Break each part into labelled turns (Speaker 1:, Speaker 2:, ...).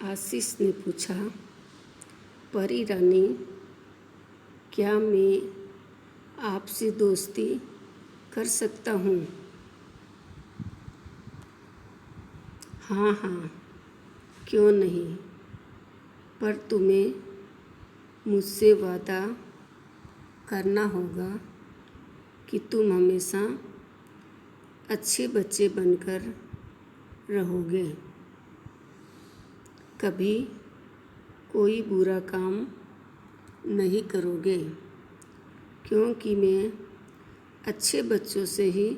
Speaker 1: आशीष ने पूछा, परी रानी, क्या मैं आपसे दोस्ती कर सकता हूँ? हाँ हाँ, क्यों नहीं, पर तुम्हें मुझसे वादा करना होगा कि तुम हमेशा अच्छे बच्चे बनकर रहोगे, कभी कोई बुरा काम नहीं करोगे, क्योंकि मैं अच्छे बच्चों से ही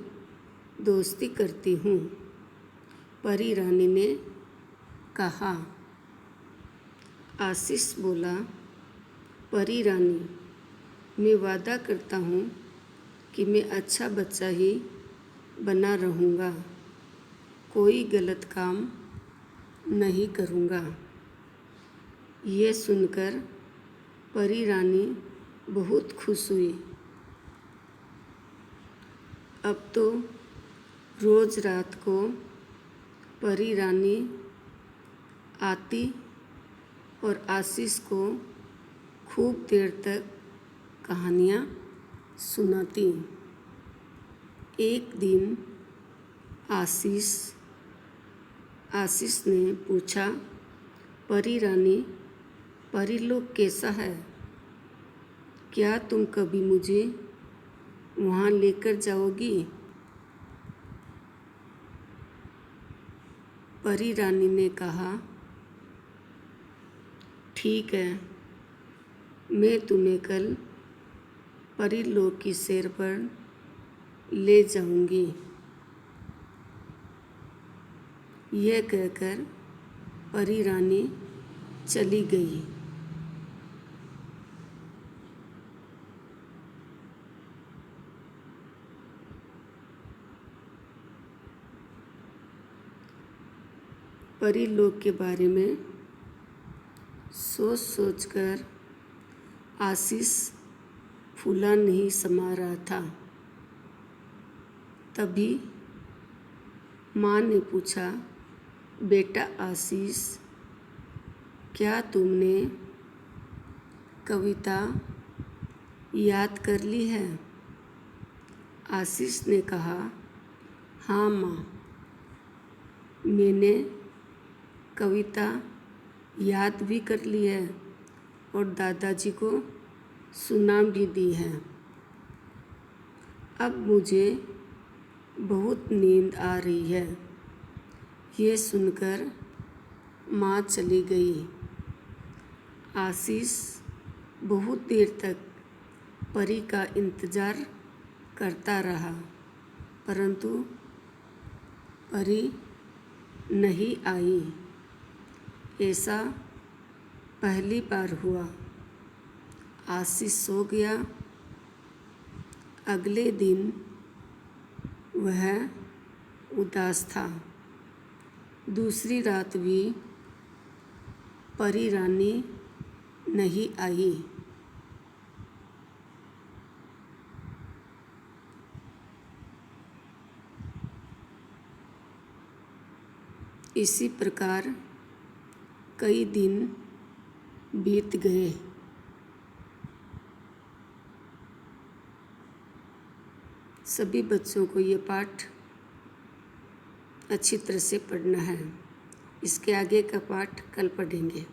Speaker 1: दोस्ती करती हूँ। परी रानी ने कहा। आशीष बोला, परी रानी, मैं वादा करता हूँ कि मैं अच्छा बच्चा ही बना रहूँगा, कोई गलत काम नहीं करूँगा। ये सुनकर परी रानी बहुत खुश हुई। अब तो रोज़ रात को परी रानी आती और आशीष को खूब देर तक कहानियाँ सुनाती। एक दिन आशीष ने पूछा, परी रानी, परीलोक कैसा है? क्या तुम कभी मुझे वहाँ लेकर जाओगी? परी रानी ने कहा, ठीक है, मैं तुम्हें कल परीलोक की सैर पर ले जाऊंगी। यह कहकर परी रानी चली गई। परीलोक के बारे में सोचकर आशीष फूला नहीं समा रहा था। तभी माँ ने पूछा, बेटा आशीष, क्या तुमने कविता याद कर ली है? आशीष ने कहा, हाँ माँ, मैंने कविता याद भी कर ली है और दादाजी को सुना भी दी है। अब मुझे बहुत नींद आ रही है। ये सुनकर माँ चली गई। आशीष बहुत देर तक परी का इंतज़ार करता रहा, परंतु परी नहीं आई। ऐसा पहली बार हुआ। आशीष सो गया। अगले दिन वह उदास था। दूसरी रात भी परी रानी नहीं आई। इसी प्रकार कई दिन बीत गए। सभी बच्चों को ये पाठ अच्छी तरह से पढ़ना है। इसके आगे का पाठ कल पढ़ेंगे।